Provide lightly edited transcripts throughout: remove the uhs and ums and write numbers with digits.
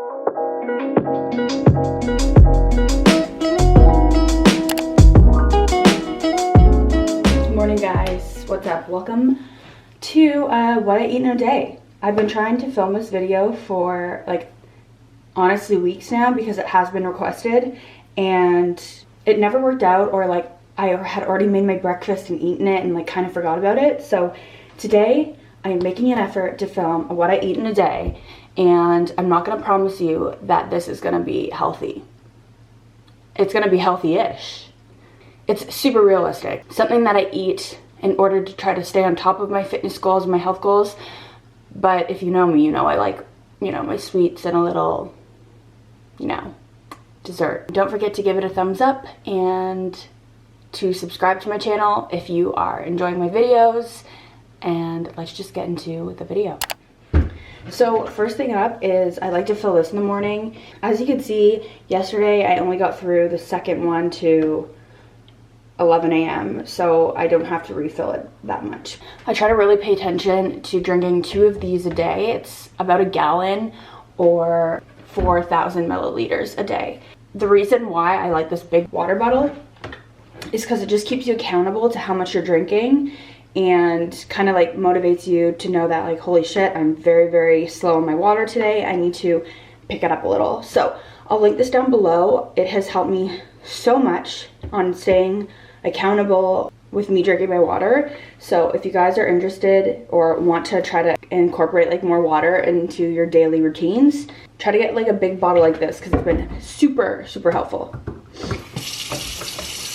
Good morning, guys. What's up? Welcome to what I eat in a day. I've been trying to film this video for like honestly weeks now because it has been requested and it never worked out, or like I had already made my breakfast and eaten it and like kind of forgot about it. So today I am making an effort to film what I eat in a day, and I'm not going to promise you that this is going to be healthy. It's going to be healthy-ish. It's super realistic. Something that I eat in order to try to stay on top of my fitness goals and my health goals. But if you know me, you know I like, my sweets and a little, dessert. Don't forget to give it a thumbs up and to subscribe to my channel if you are enjoying my videos. And let's just get into the video. So first thing up is I like to fill this in the morning. As you can see, yesterday I only got through the second one to 11 a.m. so I don't have to refill it that much. I try to really pay attention to drinking 2 of these a day. It's about a gallon or 4,000 milliliters a day. The reason why I like this big water bottle is because it just keeps you accountable to how much you're drinking and kind of like motivates you to know that like, holy shit, I'm very, very slow on my water today. I need to pick it up a little. So I'll link this down below. It has helped me so much on staying accountable with me drinking my water. So if you guys are interested or want to try to incorporate like more water into your daily routines, try to get like a big bottle like this because it's been super, super helpful.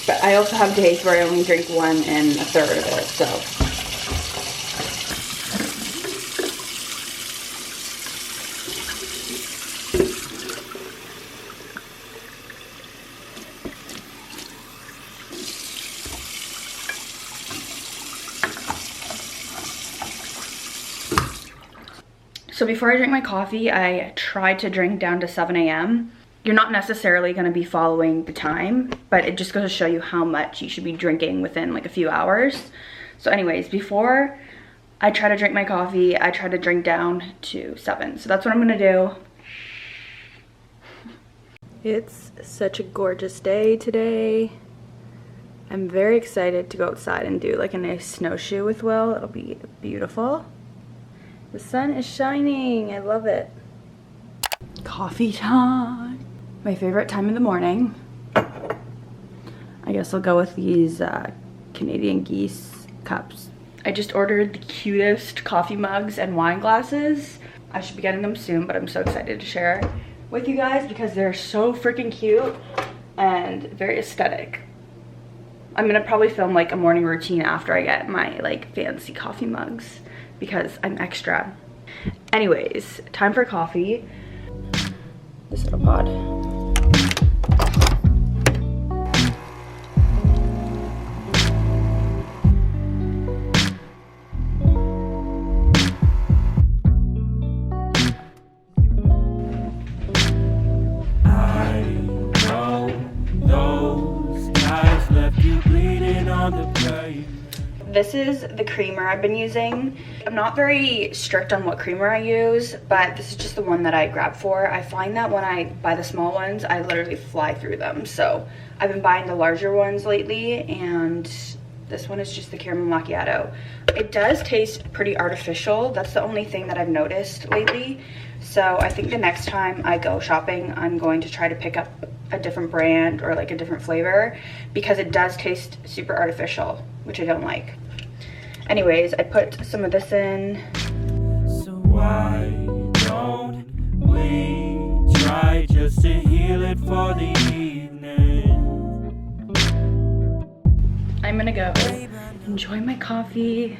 But I also have days where I only drink 1 1/3 of it, so. So before I drink my coffee, I try to drink down to 7 a.m. You're not necessarily going to be following the time, but it just goes to show you how much you should be drinking within like a few hours. So anyways, before I try to drink my coffee, I try to drink down to 7. So that's what I'm going to do. It's such a gorgeous day today. I'm very excited to go outside and do like a nice snowshoe with Will. It'll be beautiful. The sun is shining. I love it. Coffee time. My favorite time in the morning. I guess I'll go with these Canadian Geese cups. I just ordered the cutest coffee mugs and wine glasses. I should be getting them soon, but I'm so excited to share with you guys because they're so freaking cute and very aesthetic. I'm gonna probably film like a morning routine after I get my like fancy coffee mugs because I'm extra. Anyways, time for coffee. This little pod. I know those guys left you bleeding on the pavement. This is the creamer I've been using. I'm not very strict on what creamer I use, but this is just the one that I grab for. I find that when I buy the small ones, I literally fly through them. So I've been buying the larger ones lately, and this one is just the caramel macchiato. It does taste pretty artificial. That's the only thing that I've noticed lately. So I think the next time I go shopping, I'm going to try to pick up a different brand or like a different flavor because it does taste super artificial, which I don't like. Anyways, I put some of this in. So why don't we try just to heal it for the evening? I'm gonna go enjoy my coffee.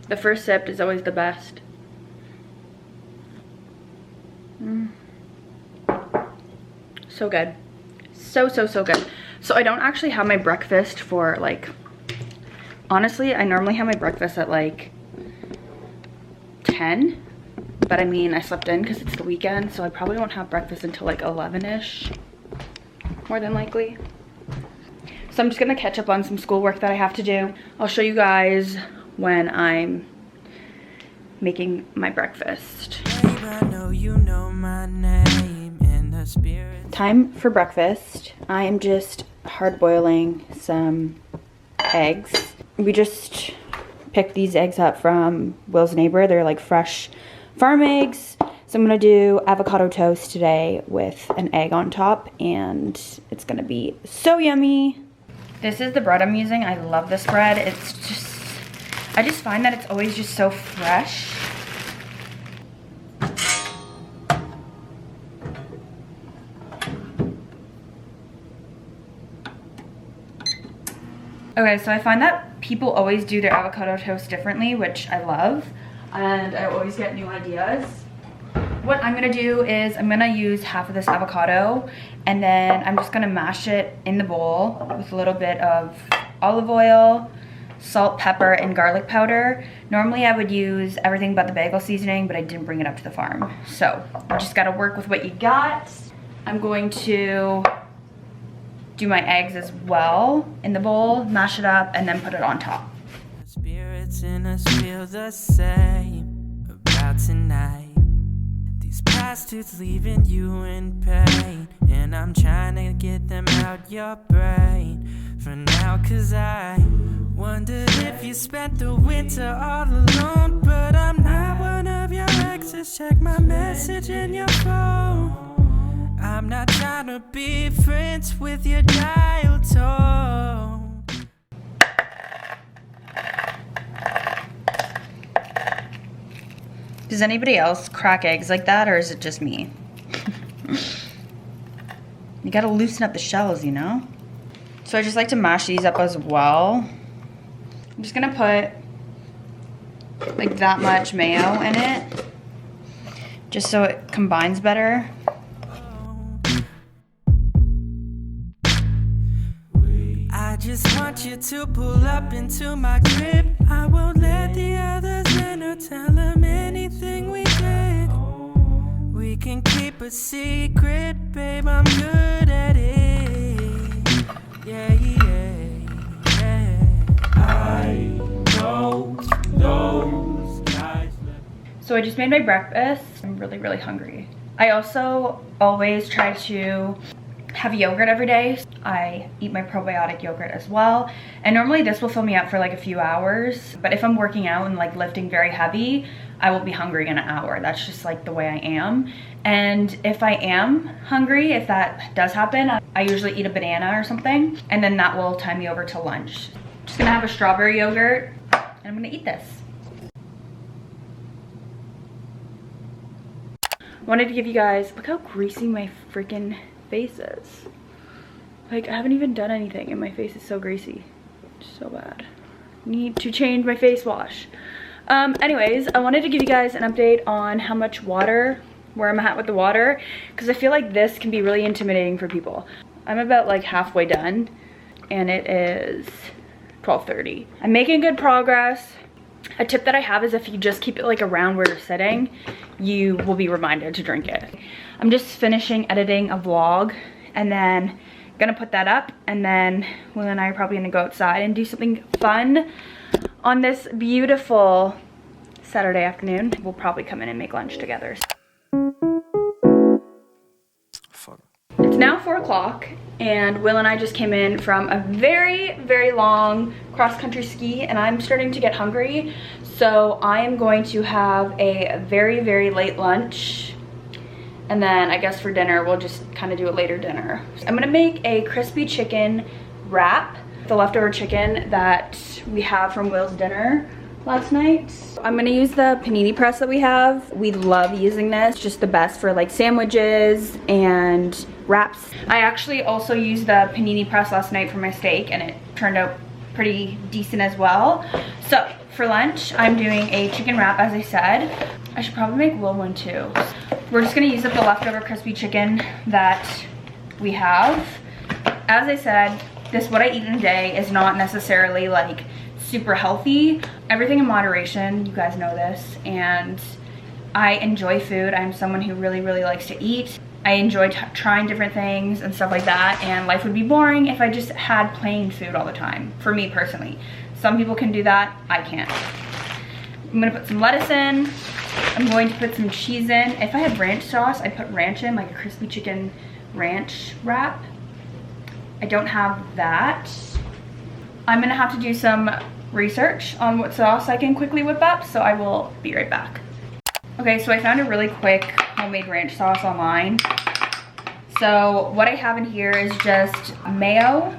The first sip is always the best. So good. So good. So I don't actually have my breakfast for like, honestly, I normally have my breakfast at like 10, but I mean, I slept in because it's the weekend, so I probably won't have breakfast until like 11-ish, more than likely. So I'm just gonna catch up on some schoolwork that I have to do. I'll show you guys when I'm making my breakfast. Babe, I know you know my Time for breakfast. I am just hard boiling some eggs. We just picked these eggs up from Will's neighbor. They're like fresh farm eggs. So I'm gonna do avocado toast today with an egg on top, and it's gonna be so yummy. This is the bread I'm using. I love this bread. I just find that it's always just so fresh. Okay, so I find that people always do their avocado toast differently, which I love, and I always get new ideas. What I'm gonna do is I'm gonna use half of this avocado, and then I'm just gonna mash it in the bowl with a little bit of olive oil, salt, pepper, and garlic powder. Normally I would use everything but the bagel seasoning, but I didn't bring it up to the farm. So you just gotta work with what you got. I'm going to do my eggs as well in the bowl, mash it up, and then put it on top. Spirits in us feel the same about tonight. These prostitutes leaving you in pain, and I'm trying to get them out your brain for now, cause I wondered if you spent the winter all alone. But I'm not one of your exes, check my message in your phone. I'm not trying to be friends with your dial tone. Does anybody else crack eggs like that, or is it just me? You gotta loosen up the shells, you know? So I just like to mash these up as well. I'm just gonna put like that much mayo in it, just so it combines better. I just want you to pull up into my crib. I won't let the others in or tell them anything we did. We can keep a secret, babe, I'm good at it. Yeah, yeah, yeah. I know those guys. So I just made my breakfast. I'm really, really hungry. I also always try to have yogurt every day. I eat my probiotic yogurt as well, and normally this will fill me up for like a few hours, but if I'm working out and like lifting very heavy, I will be hungry in an hour. That's just like the way I am. And if I am hungry, if that does happen, I usually eat a banana or something, and then that will time me over to lunch. Just gonna have a strawberry yogurt, and I'm gonna eat this. Wanted to give you guys, look how greasy my freaking face is. Like, I haven't even done anything and my face is so greasy. So bad. Need to change my face wash. Anyways, I wanted to give you guys an update on how much water, where I'm at with the water, because I feel like this can be really intimidating for people. I'm about like halfway done, and it is 12:30. I'm making good progress. A tip that I have is if you just keep it like around where you're sitting, you will be reminded to drink it. I'm just finishing editing a vlog, and then gonna put that up, and then Will and I are probably gonna go outside and do something fun on this beautiful Saturday afternoon. We'll probably come in and make lunch together. It's now 4 o'clock, and Will and I just came in from a very, very long cross-country ski, and I'm starting to get hungry. So I am going to have a very, very late lunch, and then I guess for dinner, we'll just kind of do a later dinner. I'm gonna make a crispy chicken wrap, the leftover chicken that we have from Will's dinner last night. I'm gonna use the panini press that we have. We love using this, just the best for like sandwiches and wraps. I actually also used the panini press last night for my steak, and it turned out pretty decent as well. So for lunch, I'm doing a chicken wrap, as I said. I should probably make Will one too. We're just gonna use up the leftover crispy chicken that we have. As I said, what I eat in a day is not necessarily like super healthy. Everything in moderation, you guys know this, and I enjoy food. I'm someone who really, really likes to eat. I enjoy trying different things and stuff like that, and life would be boring if I just had plain food all the time, for me personally. Some people can do that, I can't. I'm gonna put some lettuce in, I'm going to put some cheese in. If I have ranch sauce, I put ranch in, like a crispy chicken ranch wrap. I don't have that. I'm gonna have to do some research on what sauce I can quickly whip up, so I will be right back. Okay, so I found a really quick homemade ranch sauce online. So what I have in here is just mayo,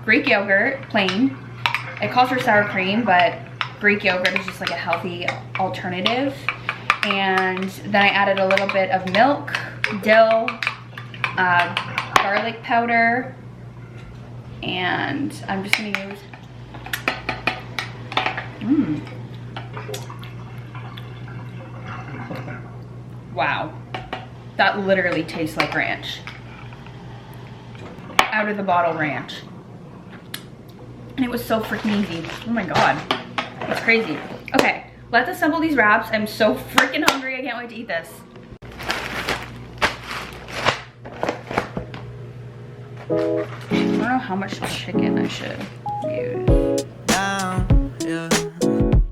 Greek yogurt, plain. It calls for sour cream, but Greek yogurt is just like a healthy alternative. And then I added a little bit of milk, dill, garlic powder, and I'm just gonna use, wow, that literally tastes like ranch. Out of the bottle ranch. And it was so freaking easy. Oh my god, it's crazy. Okay, let's assemble these wraps. I'm so freaking hungry, I can't wait to eat this. I don't know how much chicken I should use. Down, yeah.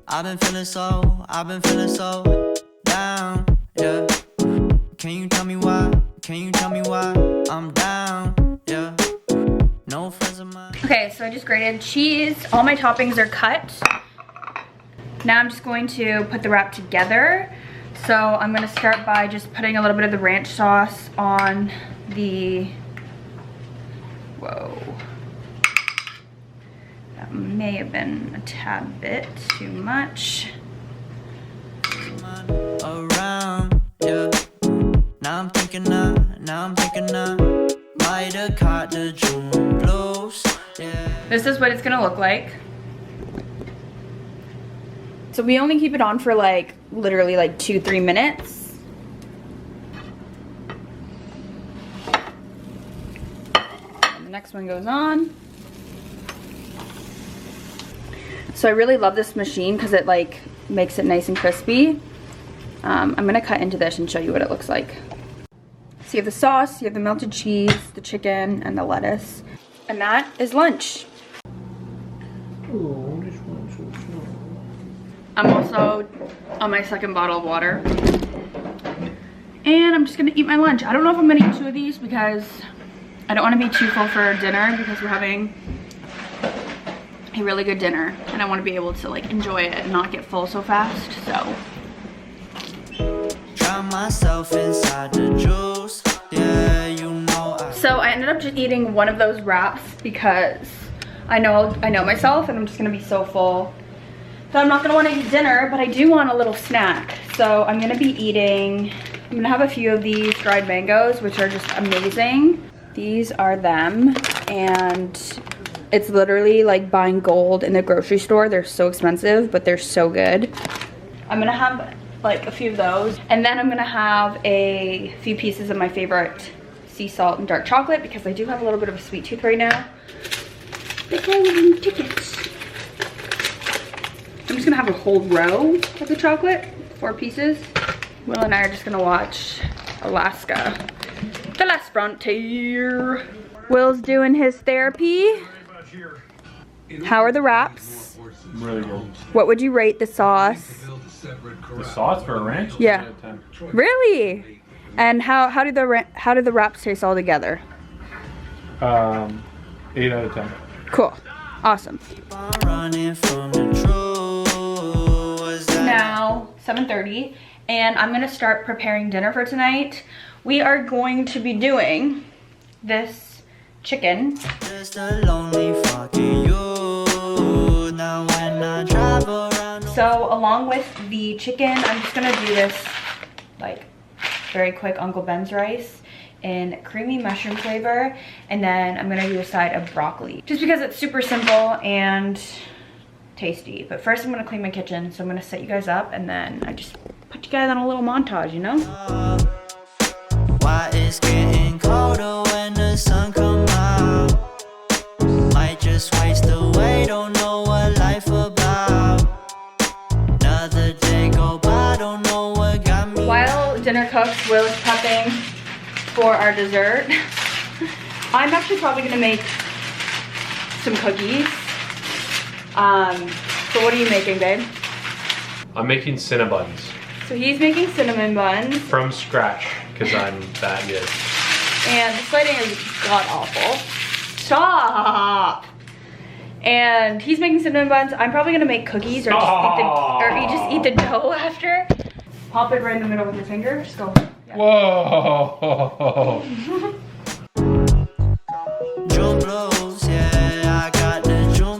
I've been feeling so down, yeah. Can you tell me why? Can you tell me why I'm down, yeah. No friends of mine. Okay, so I just grated cheese. All my toppings are cut. Now I'm just going to put the wrap together. So I'm gonna start by just putting a little bit of the ranch sauce on the, whoa. That may have been a tad bit too much. Around, yeah. Now I'm thinking might have caught the June blues, yeah. This is what it's gonna look like. So we only keep it on for like, literally like 2-3 minutes. And the next one goes on. So I really love this machine because it like makes it nice and crispy. I'm gonna cut into this and show you what it looks like. So you have the sauce, you have the melted cheese, the chicken, and the lettuce. And that is lunch. Oh, this one's so small. I'm also on my second bottle of water. And I'm just gonna eat my lunch. I don't know if I'm gonna eat 2 of these because I don't wanna be too full for dinner because we're having a really good dinner. And I wanna be able to like enjoy it and not get full so fast, so. Myself inside the juice. Yeah, you know So I ended up just eating one of those wraps because I know myself and I'm just gonna be so full. So I'm not gonna wanna eat dinner, but I do want a little snack. So I'm gonna be eating, I'm gonna have a few of these dried mangoes, which are just amazing. These are them, and it's literally like buying gold in the grocery store. They're so expensive, but they're so good. I'm gonna have like a few of those, and then I'm gonna have a few pieces of my favorite sea salt and dark chocolate because I do have a little bit of a sweet tooth right now. The golden tickets. I'm just gonna have a whole row of the chocolate, 4 pieces. Will and I are just gonna watch Alaska, the last frontier. Will's doing his therapy. How are the wraps? Really good. What would you rate the sauce? The sauce for a ranch? Yeah. 8 out of 10. Really? And how do the wraps taste all together? 8 out of 10. Cool. Awesome. Now 7:30, and I'm gonna start preparing dinner for tonight. We are going to be doing this chicken. So along with the chicken, I'm just gonna do this like very quick Uncle Ben's rice in creamy mushroom flavor, and then I'm gonna do a side of broccoli just because it's super simple and tasty. But first I'm gonna clean my kitchen, so I'm gonna set you guys up and then I just put you guys on a little montage, you know? Why it's getting colder when the sun come out. Might just waste away, don't know what life about. Another day go by, don't know what got me. While dinner cooks, Will is prepping for our dessert. I'm actually probably gonna make some cookies. So what are you making, babe? I'm making Cinnabuns. So he's making cinnamon buns. From scratch, because I'm that good. And this lighting is god awful. Stop! And he's making cinnamon buns. I'm probably gonna make cookies or just eat the dough after. Pop it right in the middle with your finger. Just go. Yeah. Whoa!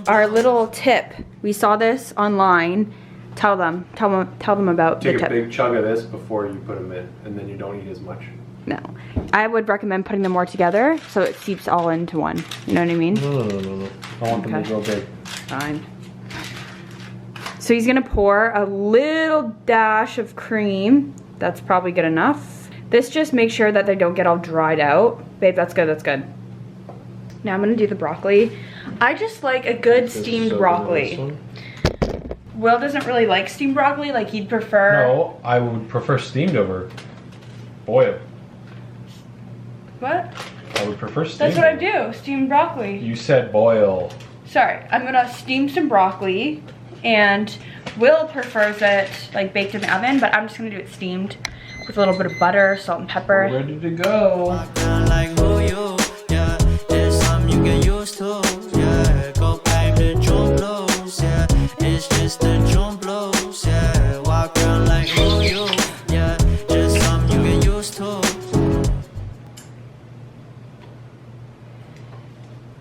Our little tip. We saw this online. Tell them about the Take tip. a big chug of this before you put them in, and then you don't eat as much. No. I would recommend putting them more together so it seeps all into one. You know what I mean? No. I want them to grow big. Fine. So he's gonna pour a little dash of cream. That's probably good enough. This just makes sure that they don't get all dried out. Babe, that's good, that's good. Now I'm gonna do the broccoli. I just like a good steamed broccoli. Will doesn't really like steamed broccoli, like he'd prefer... No, I would prefer steamed over boiled. What? I would prefer steamed. That's what I do, steamed broccoli. You said boil. Sorry, I'm gonna steam some broccoli, and Will prefers it like baked in the oven, but I'm just gonna do it steamed with a little bit of butter, salt and pepper. We're ready to go.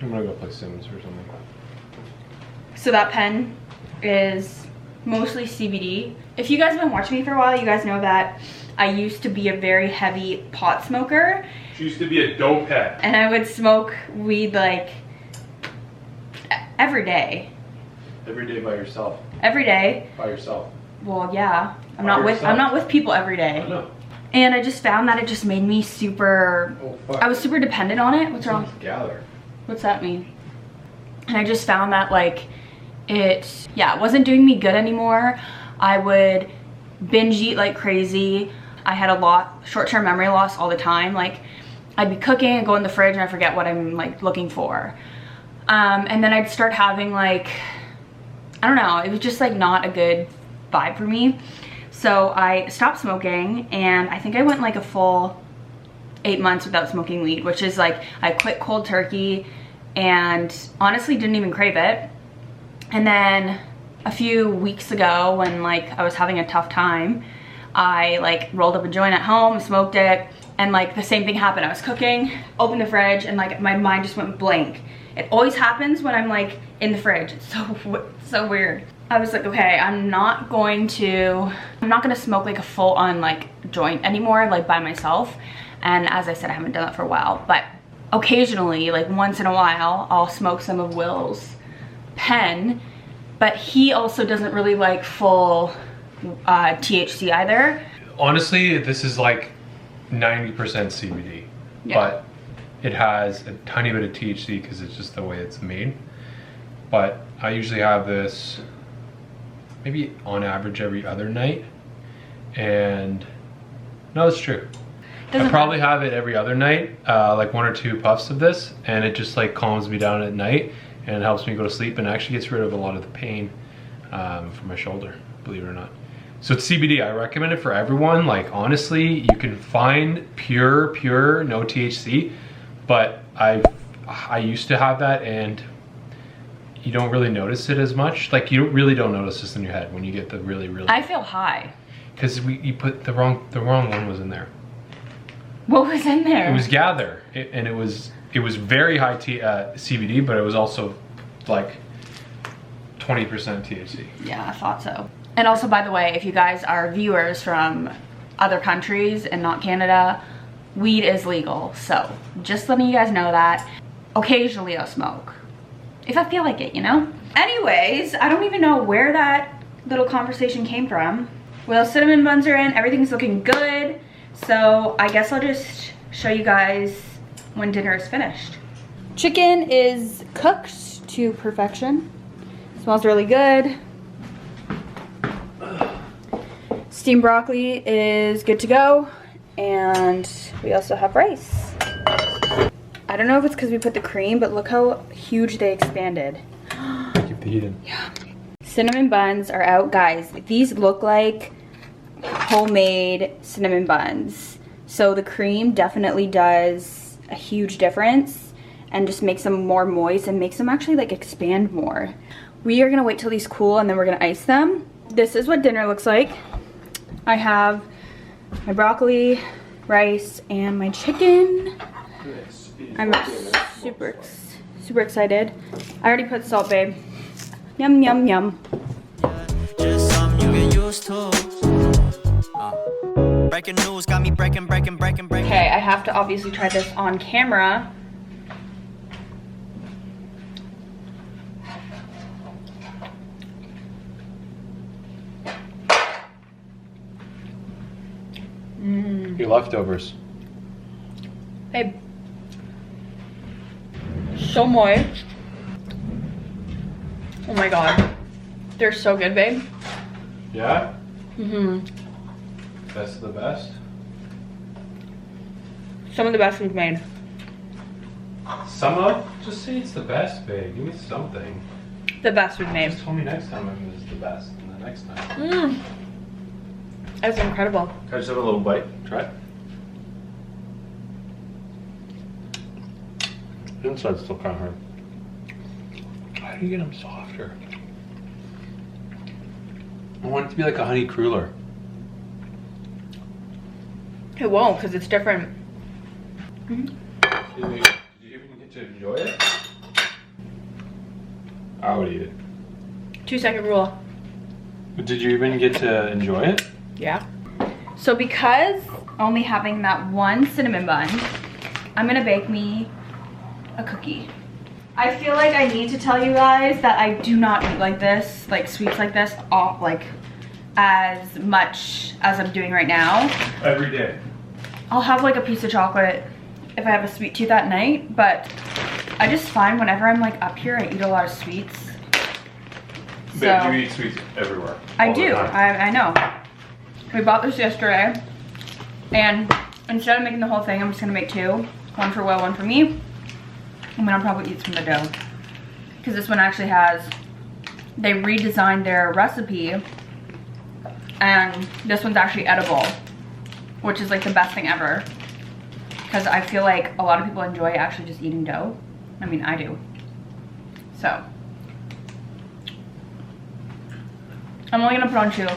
I'm gonna go play Sims or something. So that pen is mostly CBD. If you guys have been watching me for a while, you guys know that I used to be a very heavy pot smoker. She used to be a dope head. And I would smoke weed like every day. Every day by yourself. Every day. By yourself. Well, yeah. I'm By not yourself. with people every day. I know. And I just found that it just made me super, Oh, fuck. I was super dependent on it. What's wrong? Gather. What's that mean? And I just found that like it wasn't doing me good anymore. I would binge eat like crazy. I had a lot short-term memory loss all the time. Like I'd be cooking and go in the fridge and I forget what I'm like looking for. And then I'd start having like, I don't know, it was just like not a good vibe for me. So I stopped smoking, and I think I went like a full 8 months without smoking weed, which is like I quit cold turkey and honestly didn't even crave it. And then a few weeks ago, when like I was having a tough time, I like rolled up a joint at home, smoked it, and like the same thing happened. I was cooking, opened the fridge, and like my mind just went blank. It always happens when I'm like in the fridge. It's so weird. I was like, okay, I'm not gonna smoke like a full on like joint anymore, like by myself. And as I said, I haven't done that for a while, but occasionally, like once in a while, I'll smoke some of Will's pen, but he also doesn't really like full THC either. Honestly, this is like 90% CBD, Yeah. but it has a tiny bit of THC because it's just the way it's made. But I usually have this maybe on average every other night, and no, it's true. I probably have it every other night, like 1 or 2 puffs of this, and it just like calms me down at night and it helps me go to sleep and actually gets rid of a lot of the pain from my shoulder, believe it or not. So it's CBD. I recommend it for everyone. Like honestly, you can find pure no THC, but I used to have that, and you don't really notice it as much. Like you really don't notice this in your head when you get the really. I feel high. Because you put the wrong one was in there. What was in there? It was Gather, and it was very high CBD, but it was also like 20% THC. Yeah, I thought so. And also, by the way, if you guys are viewers from other countries and not Canada, weed is legal. So just letting you guys know that. Occasionally I'll smoke. If I feel like it, you know? Anyways, I don't even know where that little conversation came from. Well, cinnamon buns are in, everything's looking good. So I guess I'll just show you guys when dinner is finished. Chicken is cooked to perfection. Smells really good. Steamed broccoli is good to go. And we also have rice. I don't know if it's because we put the cream, but look how huge they expanded. Keep the heat in. Yeah. Cinnamon buns are out, guys. These look like homemade cinnamon buns. So the cream definitely does a huge difference and just makes them more moist and makes them actually like expand more. We are gonna wait till these cool and then we're gonna ice them. This is what dinner looks like. I have my broccoli, rice, and my chicken. I'm super excited. I already put salt, babe. Yum, yum, yum. Just something you get used to. Breaking news got me breaking. Okay, I have to obviously try this on camera. Your leftovers. Babe. So moist. Oh my god. They're so good, babe. Yeah? Mm-hmm. Best of the best? Some of the best we've made. Some of? Just say it's the best, babe. Give me something. The best we've made. Just tell me next time if it's the best, and the next time. Mmm. That's incredible. Can I just have a little bite? Try it. The inside's still kind of hard. How do you get them softer? I want it to be like a honey cruller. It won't, because it's different. Mm-hmm. Did you even get to enjoy it? I would eat it. 2-second rule. But did you even get to enjoy it? Yeah. So because only having that one cinnamon bun, I'm gonna bake me a cookie. I feel like I need to tell you guys that I do not eat like this, like sweets like this, like as much as I'm doing right now. Every day. I'll have like a piece of chocolate if I have a sweet tooth at night, but I just find whenever I'm like up here, I eat a lot of sweets. But you eat sweets everywhere. I do, I know. We bought this yesterday, and instead of making the whole thing, I'm just gonna make 2. One for Will, one for me. And then I'll probably eat some of the dough. Because this one actually has, they redesigned their recipe, and this one's actually edible, which is like the best thing ever. Because I feel like a lot of people enjoy actually just eating dough. I mean, I do. So, I'm only gonna put on 2.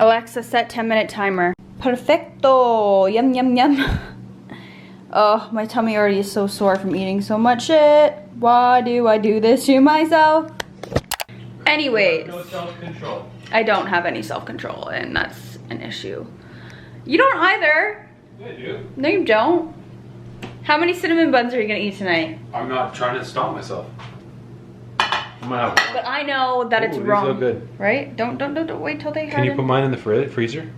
Alexa, set 10-minute timer. Perfecto. Yum, yum, yum. Oh, my tummy already is so sore from eating so much shit. Why do I do this to myself? Anyways. No self-control. I don't have any self-control, and that's an issue. You don't either. Yeah, I do. No, you don't. How many cinnamon buns are you gonna eat tonight? I'm not trying to stop myself. I'm gonna have one. But I know that it's Ooh, these wrong. look good. Right? Don't wait till they Can you put mine in the freezer?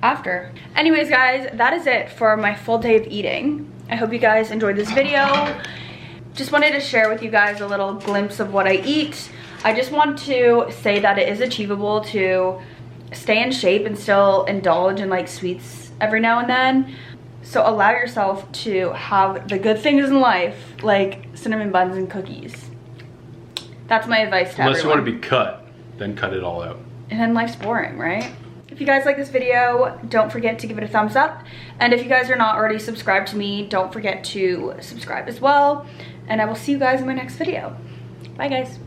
After. Anyways, guys, that is it for my full day of eating. I hope you guys enjoyed this video. Just wanted to share with you guys a little glimpse of what I eat. I just want to say that it is achievable to stay in shape and still indulge in like sweets every now and then. So allow yourself to have the good things in life, like cinnamon buns and cookies. That's my advice to Unless everyone. you want to be cut, then cut it all out. And then life's boring, right? If you guys like this video, don't forget to give it a thumbs up. And if you guys are not already subscribed to me, don't forget to subscribe as well. And I will see you guys in my next video. Bye, guys.